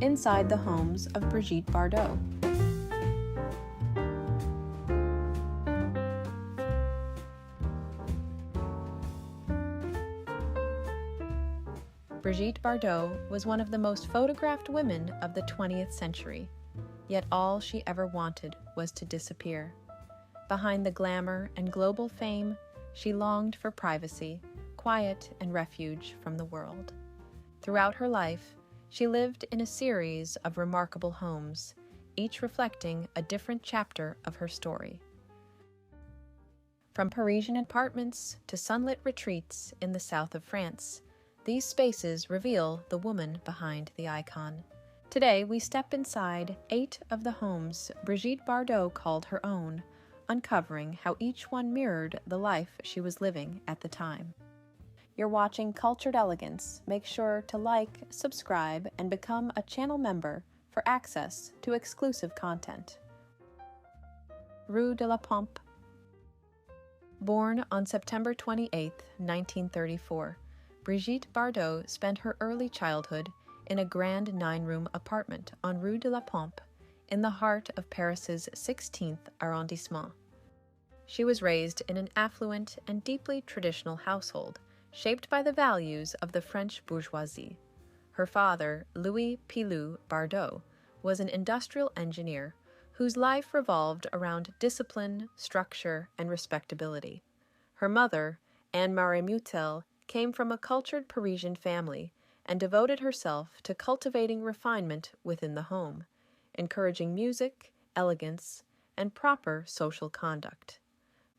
inside the homes of Brigitte Bardot. Brigitte Bardot was one of the most photographed women of the 20th century, yet all she ever wanted was to disappear. Behind the glamour and global fame, she longed for privacy, quiet, and refuge from the world. Throughout her life, she lived in a series of remarkable homes, each reflecting a different chapter of her story. From Parisian apartments to sunlit retreats in the south of France, these spaces reveal the woman behind the icon. Today, we step inside 8 of the homes Brigitte Bardot called her own, uncovering how each one mirrored the life she was living at the time. You're watching Cultured Elegance. Make sure to like, subscribe, and become a channel member for access to exclusive content. Rue de la Pompe. Born on September 28, 1934, Brigitte Bardot spent her early childhood in a grand 9-room apartment on Rue de la Pompe, in the heart of Paris's 16th arrondissement. She was raised in an affluent and deeply traditional household, shaped by the values of the French bourgeoisie. Her father, Louis Pilou Bardot, was an industrial engineer whose life revolved around discipline, structure, and respectability. Her mother, Anne-Marie Mutel, came from a cultured Parisian family and devoted herself to cultivating refinement within the home, encouraging music, elegance, and proper social conduct.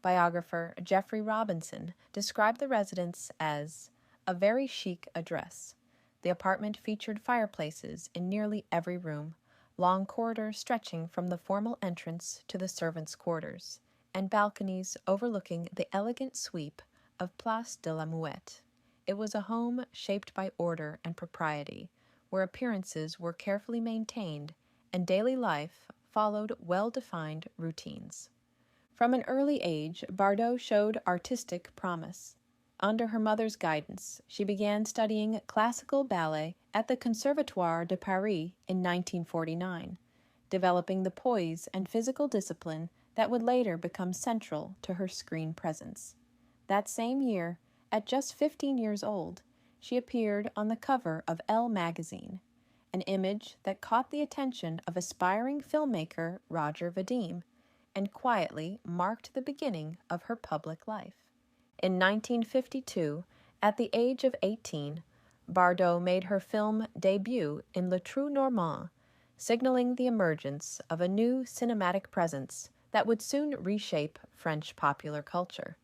Biographer Geoffrey Robinson described the residence as a very chic address. The apartment featured fireplaces in nearly every room, long corridors stretching from the formal entrance to the servants' quarters, and balconies overlooking the elegant sweep of Place de la Muette. It was a home shaped by order and propriety, where appearances were carefully maintained and daily life followed well-defined routines. From an early age, Bardot showed artistic promise. Under her mother's guidance, she began studying classical ballet at the Conservatoire de Paris in 1949, developing the poise and physical discipline that would later become central to her screen presence. That same year, at just 15 years old, she appeared on the cover of Elle magazine, an image that caught the attention of aspiring filmmaker Roger Vadim and quietly marked the beginning of her public life. In 1952, at the age of 18, Bardot made her film debut in Le Trou Normand, signaling the emergence of a new cinematic presence that would soon reshape French popular culture.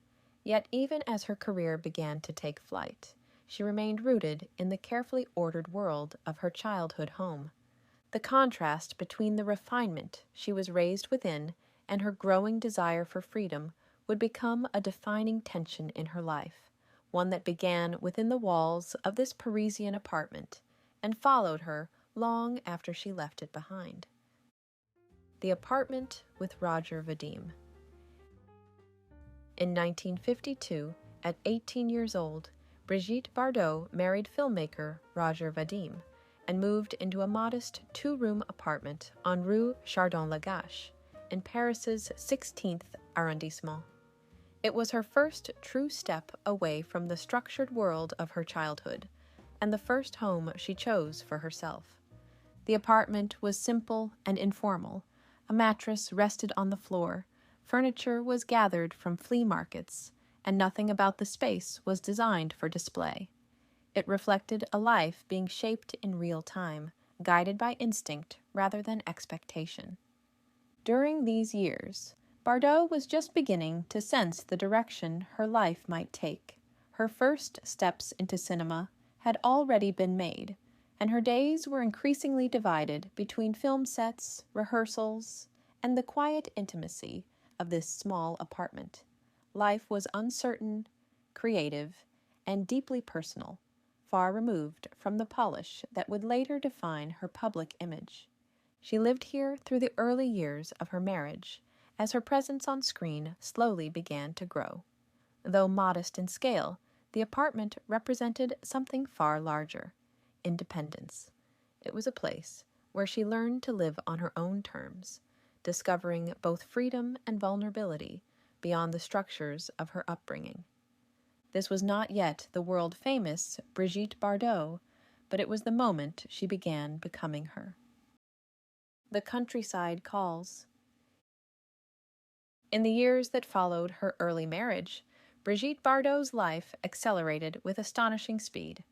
Yet even as her career began to take flight, she remained rooted in the carefully ordered world of her childhood home. The contrast between the refinement she was raised within and her growing desire for freedom would become a defining tension in her life, one that began within the walls of this Parisian apartment and followed her long after she left it behind. The apartment with Roger Vadim. In 1952, at 18 years old, Brigitte Bardot married filmmaker Roger Vadim and moved into a modest 2-room apartment on Rue Chardon-Lagache in Paris's 16th arrondissement. It was her first true step away from the structured world of her childhood and the first home she chose for herself. The apartment was simple and informal. A mattress rested on the floor. Furniture was gathered from flea markets, and nothing about the space was designed for display. It reflected a life being shaped in real time, guided by instinct rather than expectation. During these years, Bardot was just beginning to sense the direction her life might take. Her first steps into cinema had already been made, and her days were increasingly divided between film sets, rehearsals, and the quiet intimacy of this small apartment. Life was uncertain, creative, and deeply personal, far removed from the polish that would later define her public image. She lived here through the early years of her marriage, as her presence on screen slowly began to grow. Though modest in scale, the apartment represented something far larger: independence. It was a place where she learned to live on her own terms, discovering both freedom and vulnerability beyond the structures of her upbringing. This was not yet the world-famous Brigitte Bardot, but it was the moment she began becoming her. The countryside calls. In the years that followed her early marriage, Brigitte Bardot's life accelerated with astonishing speed.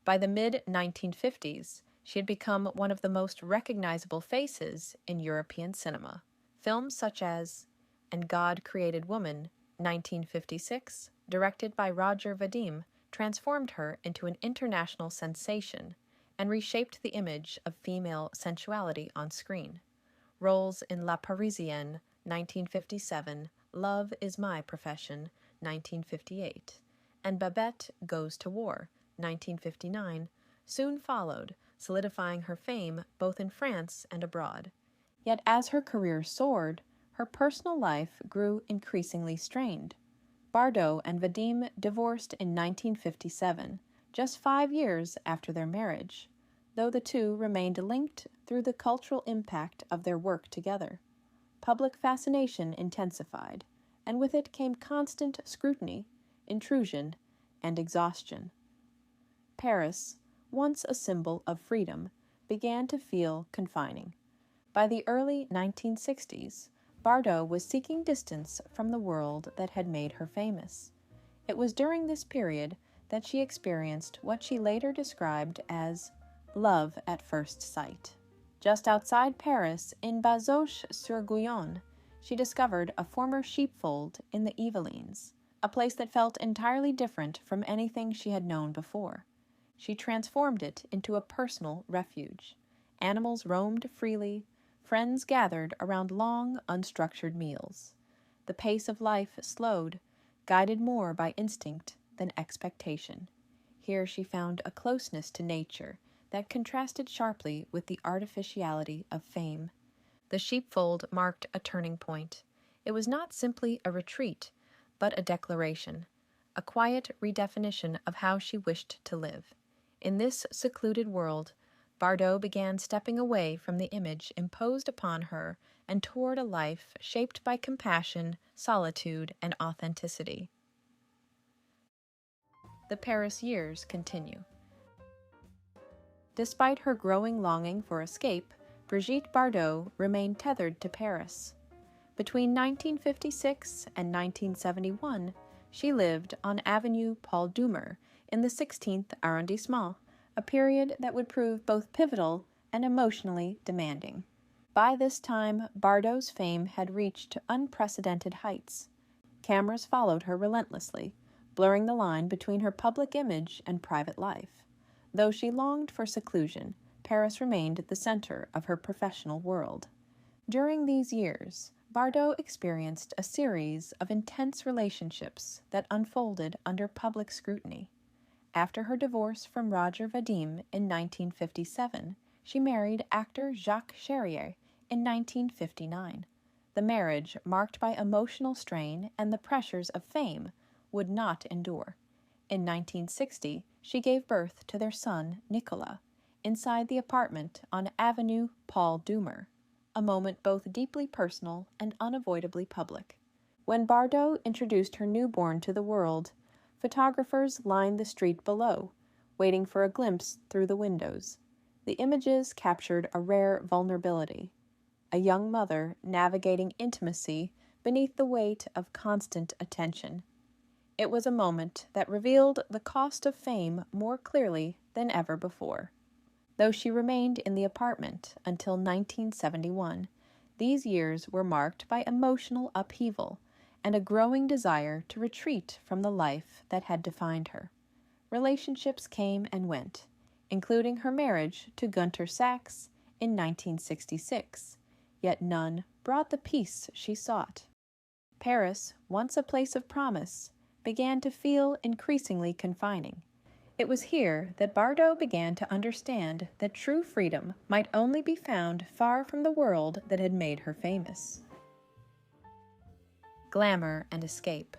By the mid-1950s, she had become one of the most recognizable faces in European cinema. Films such as And God Created Woman, 1956, directed by Roger Vadim, transformed her into an international sensation and reshaped the image of female sensuality on screen. Roles in La Parisienne, 1957, Love is My Profession, 1958, and Babette Goes to War, 1959, soon followed, solidifying her fame both in France and abroad. Yet as her career soared, her personal life grew increasingly strained. Bardot and Vadim divorced in 1957, just 5 years after their marriage, though the two remained linked through the cultural impact of their work together. Public fascination intensified, and with it came constant scrutiny, intrusion, and exhaustion. Paris, once a symbol of freedom, began to feel confining. By the early 1960s, Bardot was seeking distance from the world that had made her famous. It was during this period that she experienced what she later described as love at first sight. Just outside Paris, in Bazoches-sur-Guyonne, she discovered a former sheepfold in the Yvelines, a place that felt entirely different from anything she had known before. She transformed it into a personal refuge. Animals roamed freely, friends gathered around long, unstructured meals. The pace of life slowed, guided more by instinct than expectation. Here she found a closeness to nature that contrasted sharply with the artificiality of fame. The sheepfold marked a turning point. It was not simply a retreat, but a declaration, a quiet redefinition of how she wished to live. In this secluded world, Bardot began stepping away from the image imposed upon her and toward a life shaped by compassion, solitude, and authenticity. The Paris years continue. Despite her growing longing for escape, Brigitte Bardot remained tethered to Paris. Between 1956 and 1971, she lived on Avenue Paul Doumer in the 16th arrondissement, a period that would prove both pivotal and emotionally demanding. By this time, Bardot's fame had reached unprecedented heights. Cameras followed her relentlessly, blurring the line between her public image and private life. Though she longed for seclusion, Paris remained at the center of her professional world. During these years, Bardot experienced a series of intense relationships that unfolded under public scrutiny. After her divorce from Roger Vadim in 1957, she married actor Jacques Charrier in 1959. The marriage, marked by emotional strain and the pressures of fame, would not endure. In 1960, she gave birth to their son, Nicolas, inside the apartment on Avenue Paul Doumer, a moment both deeply personal and unavoidably public. When Bardot introduced her newborn to the world, photographers lined the street below, waiting for a glimpse through the windows. The images captured a rare vulnerability, a young mother navigating intimacy beneath the weight of constant attention. It was a moment that revealed the cost of fame more clearly than ever before. Though she remained in the apartment until 1971, these years were marked by emotional upheaval and a growing desire to retreat from the life that had defined her. Relationships came and went, including her marriage to Gunter Sachs in 1966, yet none brought the peace she sought. Paris, once a place of promise, began to feel increasingly confining. It was here that Bardot began to understand that true freedom might only be found far from the world that had made her famous. Glamour and escape.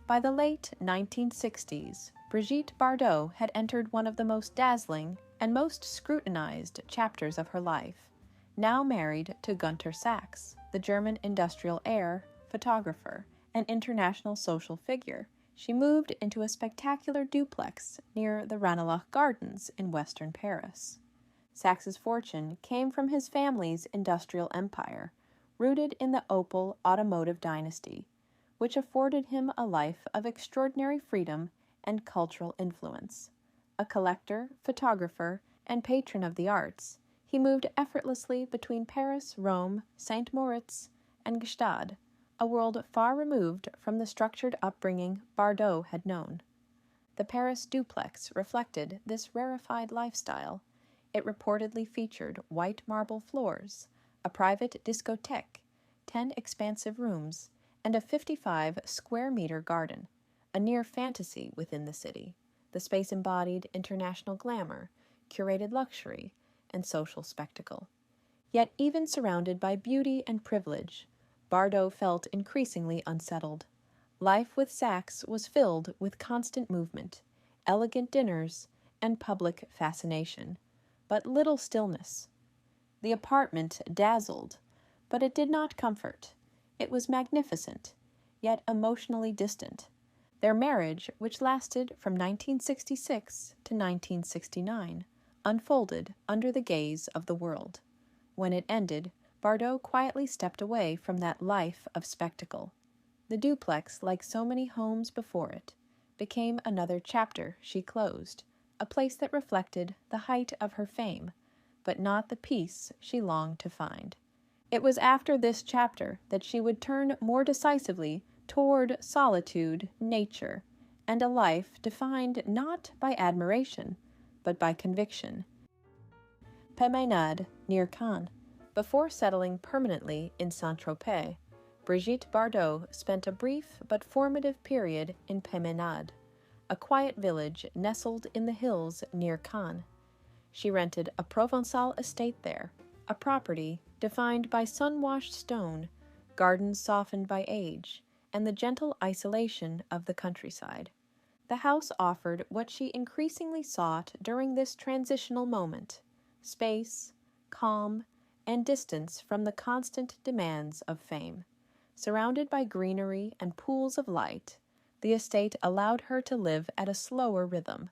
By the late 1960s, Brigitte Bardot had entered one of the most dazzling and most scrutinized chapters of her life. Now married to Gunter Sachs, the German industrial heir, photographer, and international social figure, she moved into a spectacular duplex near the Ranelagh Gardens in western Paris. Sachs's fortune came from his family's industrial empire, rooted in the Opel automotive dynasty, which afforded him a life of extraordinary freedom and cultural influence. A collector, photographer, and patron of the arts, he moved effortlessly between Paris, Rome, St. Moritz, and Gstaad, a world far removed from the structured upbringing Bardot had known. The Paris duplex reflected this rarefied lifestyle. It reportedly featured white marble floors, a private discotheque, 10 expansive rooms, and a 55-square-meter garden, a near fantasy within the city. The space embodied international glamour, curated luxury, and social spectacle. Yet even surrounded by beauty and privilege, Bardot felt increasingly unsettled. Life with Sachs was filled with constant movement, elegant dinners, and public fascination, but little stillness. The apartment dazzled, but it did not comfort. It was magnificent, yet emotionally distant. Their marriage, which lasted from 1966 to 1969, unfolded under the gaze of the world. When it ended, Bardot quietly stepped away from that life of spectacle. The duplex, like so many homes before it, became another chapter she closed, a place that reflected the height of her fame, but not the peace she longed to find. It was after this chapter that she would turn more decisively toward solitude, nature, and a life defined not by admiration, but by conviction. Peymeinade, near Cannes. Before settling permanently in Saint-Tropez, Brigitte Bardot spent a brief but formative period in Peymeinade, a quiet village nestled in the hills near Cannes. She rented a Provençal estate there, a property defined by sun-washed stone, gardens softened by age, and the gentle isolation of the countryside. The house offered what she increasingly sought during this transitional moment: space, calm, and distance from the constant demands of fame. Surrounded by greenery and pools of light, the estate allowed her to live at a slower rhythm,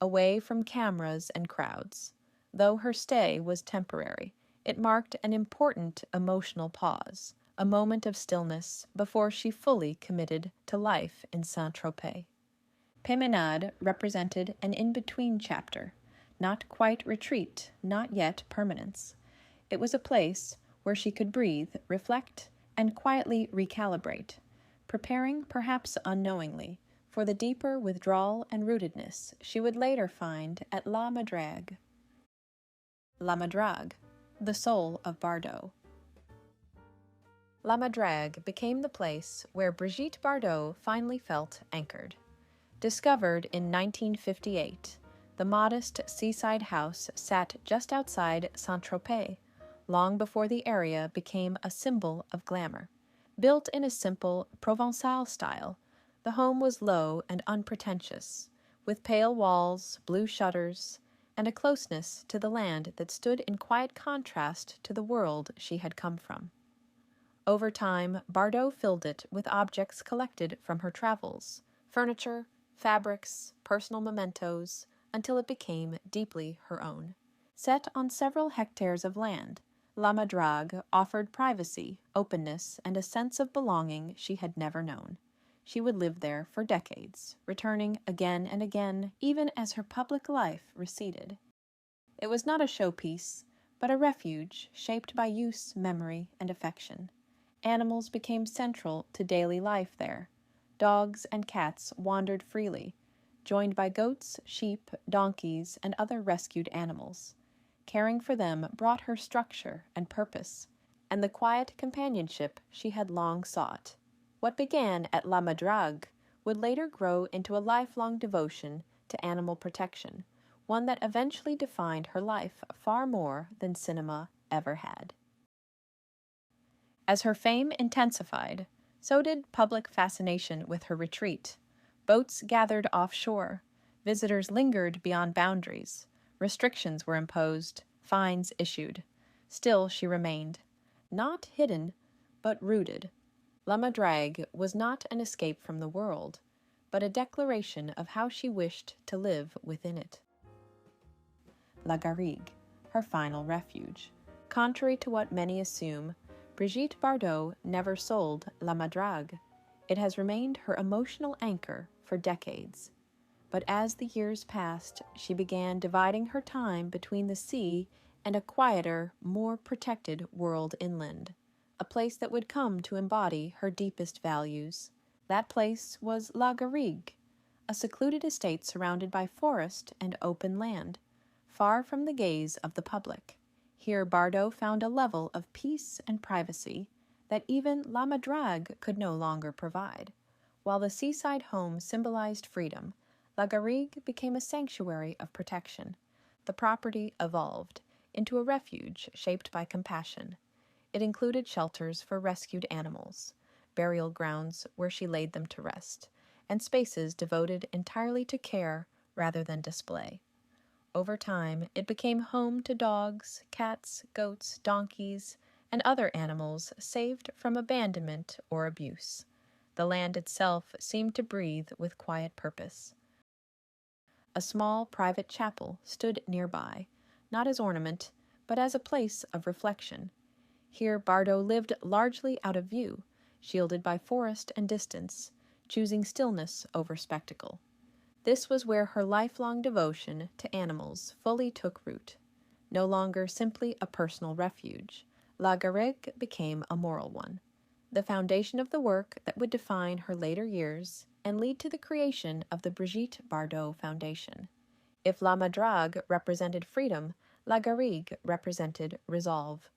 away from cameras and crowds. Though her stay was temporary, it marked an important emotional pause, a moment of stillness before she fully committed to life in Saint-Tropez. Peymeinade represented an in-between chapter, not quite retreat, not yet permanence. It was a place where she could breathe, reflect, and quietly recalibrate, preparing, perhaps unknowingly, for the deeper withdrawal and rootedness she would later find at La Madrague. La Madrague, the soul of Bardot. La Madrague became the place where Brigitte Bardot finally felt anchored. Discovered in 1958, the modest seaside house sat just outside Saint-Tropez, long before the area became a symbol of glamour. Built in a simple Provençal style, the home was low and unpretentious, with pale walls, blue shutters, and a closeness to the land that stood in quiet contrast to the world she had come from. Over time, Bardot filled it with objects collected from her travels, furniture, fabrics, personal mementos, until it became deeply her own. Set on several hectares of land, La Madrague offered privacy, openness, and a sense of belonging she had never known. She would live there for decades, returning again and again, even as her public life receded. It was not a showpiece, but a refuge shaped by use, memory, and affection. Animals became central to daily life there. Dogs and cats wandered freely, joined by goats, sheep, donkeys, and other rescued animals. Caring for them brought her structure and purpose, and the quiet companionship she had long sought. What began at La Madrague would later grow into a lifelong devotion to animal protection, one that eventually defined her life far more than cinema ever had. As her fame intensified, so did public fascination with her retreat. Boats gathered offshore, visitors lingered beyond boundaries, Restrictions were imposed, fines issued. Still she remained, not hidden, but rooted. La Madrague was not an escape from the world, but a declaration of how she wished to live within it. La Garrigue, her final refuge. Contrary to what many assume, Brigitte Bardot never sold La Madrague. It has remained her emotional anchor for decades. But as the years passed, she began dividing her time between the sea and a quieter, more protected world inland, a place that would come to embody her deepest values. That place was La Garrigue, a secluded estate surrounded by forest and open land, far from the gaze of the public. Here Bardot found a level of peace and privacy that even La Madrague could no longer provide. While the seaside home symbolized freedom, La Garrigue became a sanctuary of protection. The property evolved into a refuge shaped by compassion. It included shelters for rescued animals, burial grounds where she laid them to rest, and spaces devoted entirely to care rather than display. Over time, it became home to dogs, cats, goats, donkeys, and other animals saved from abandonment or abuse. The land itself seemed to breathe with quiet purpose. A small private chapel stood nearby, not as ornament, but as a place of reflection. Here Bardot lived largely out of view, shielded by forest and distance, choosing stillness over spectacle. This was where her lifelong devotion to animals fully took root. No longer simply a personal refuge, La Garrigue became a moral one, the foundation of the work that would define her later years and lead to the creation of the Brigitte Bardot Foundation. If La Madrague represented freedom, La Garrigue represented resolve.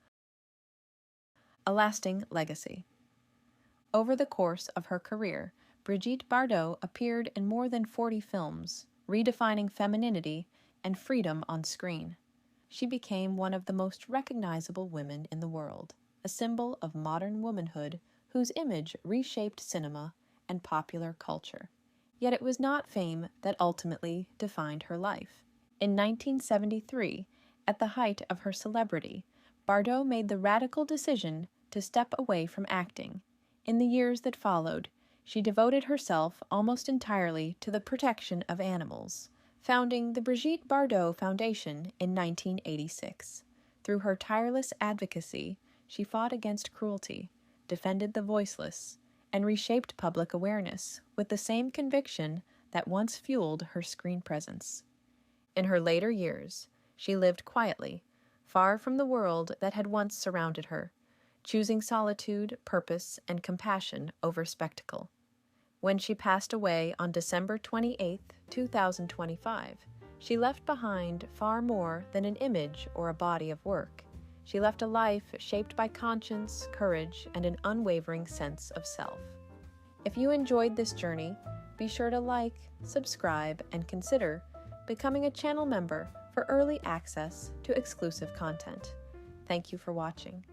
A lasting legacy. Over the course of her career, Brigitte Bardot appeared in more than 40 films, redefining femininity and freedom on screen. She became one of the most recognizable women in the world, a symbol of modern womanhood whose image reshaped cinema and popular culture. Yet it was not fame that ultimately defined her life. In 1973, at the height of her celebrity, Bardot made the radical decision to step away from acting. In the years that followed, she devoted herself almost entirely to the protection of animals, founding the Brigitte Bardot Foundation in 1986. Through her tireless advocacy, she fought against cruelty, defended the voiceless, and reshaped public awareness with the same conviction that once fueled her screen presence. In her later years, she lived quietly, far from the world that had once surrounded her, choosing solitude, purpose, and compassion over spectacle. When she passed away on December 28, 2025, she left behind far more than an image or a body of work. She left a life shaped by conscience, courage, and an unwavering sense of self. If you enjoyed this journey, be sure to like, subscribe, and consider becoming a channel member for early access to exclusive content. Thank you for watching.